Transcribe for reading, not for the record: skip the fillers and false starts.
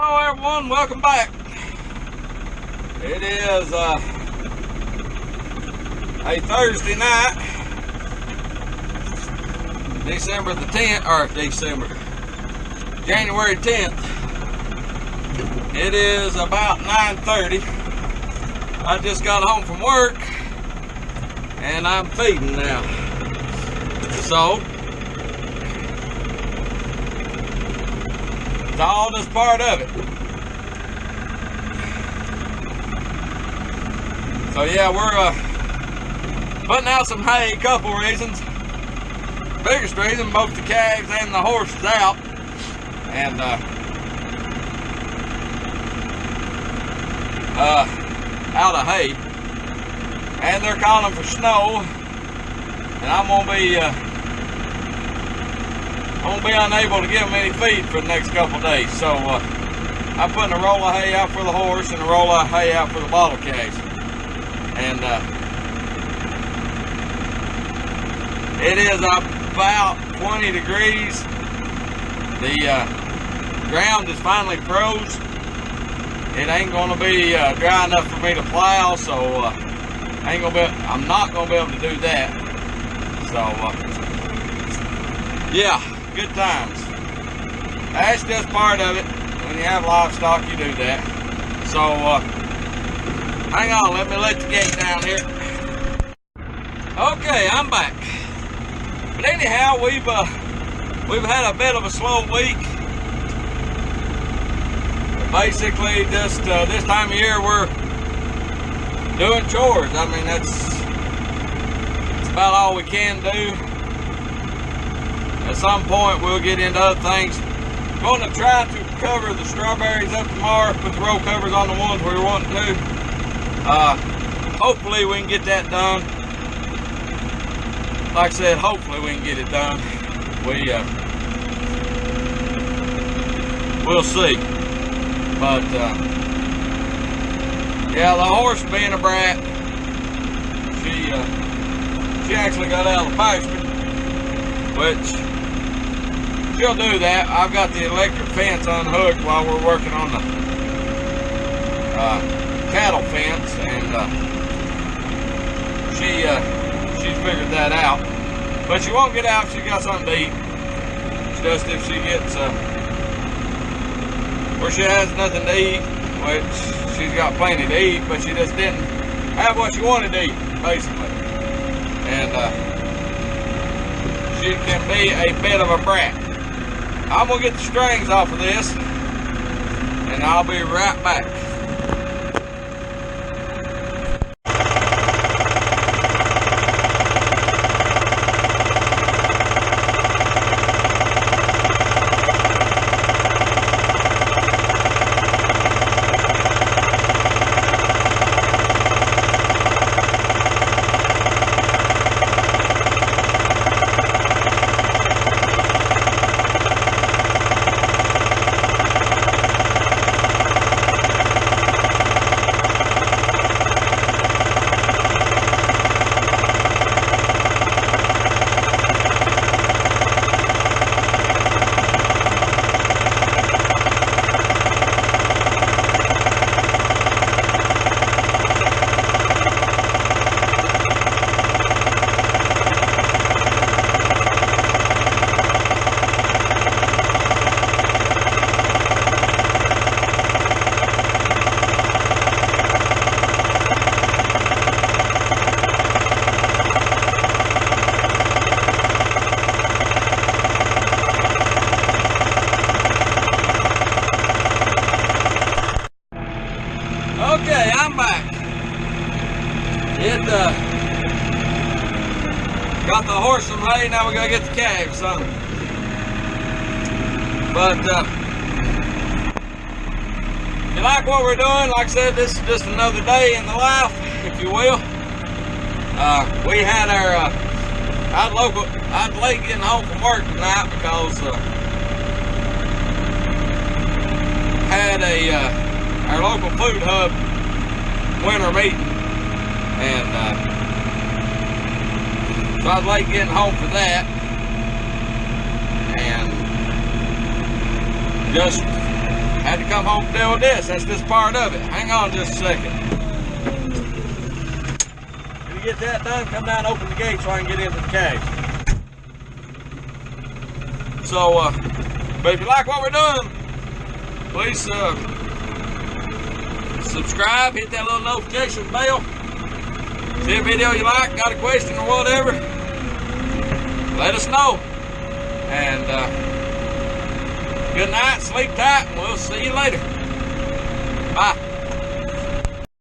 Hello everyone, welcome back. It is a Thursday night, January 10th. It is about 9:30. I just got home from work and I'm feeding now. So it's all just part of it. So yeah, we're putting out some hay, a couple reasons. Biggest reason, both the calves and the horse is out. And out of hay. And they're calling for snow. And I'm gonna be unable to give them any feed for the next couple days. So I'm putting a roll of hay out for the horse and a roll of hay out for the bottle calves. And it is about 20 degrees. The ground is finally froze. It ain't gonna be dry enough for me to plow, so I'm not gonna be able to do that. So yeah, good times. That's just part of it. When you have livestock, you do that. So hang on, let me let the gate down here. Okay, I'm back. But anyhow, we've had a bit of a slow week. Basically, just this time of year, we're doing chores. I mean, that's about all we can do. At some point, we'll get into other things. I'm going to try to cover the strawberries up tomorrow, put the roll covers on the ones we were wanting to. Hopefully, we can get that done. Like I said, hopefully we can get it done. We'll see. But yeah, the horse being a brat, she actually got out of the pasture, which she'll do that. I've got the electric fence unhooked while we're working on the cattle fence, and she's figured that out. But she won't get out if she got something to eat. It's just if she gets where she has nothing to eat, which she's got plenty to eat, but she just didn't have what she wanted to eat, basically. And she can be a bit of a brat. I'm gonna get the strings off of this, and I'll be right back. Okay, I'm back. Got the horse some hay, now we gotta get the calves some. But you like what we're doing? Like I said, this is just another day in the life, if you will. We had our I was late getting home from work tonight because had our local food hub winter meeting, and so I was late getting home for that, and just Had to come home and deal with this. That's just part of it. Hang on just a second. When you get that done, come down and open the gate so I can get into the cache. So, but if you like what we're doing, please subscribe, hit that little notification bell. See a video you like, got a question or whatever, let us know. And good night, sleep tight, and we'll see you later. Bye.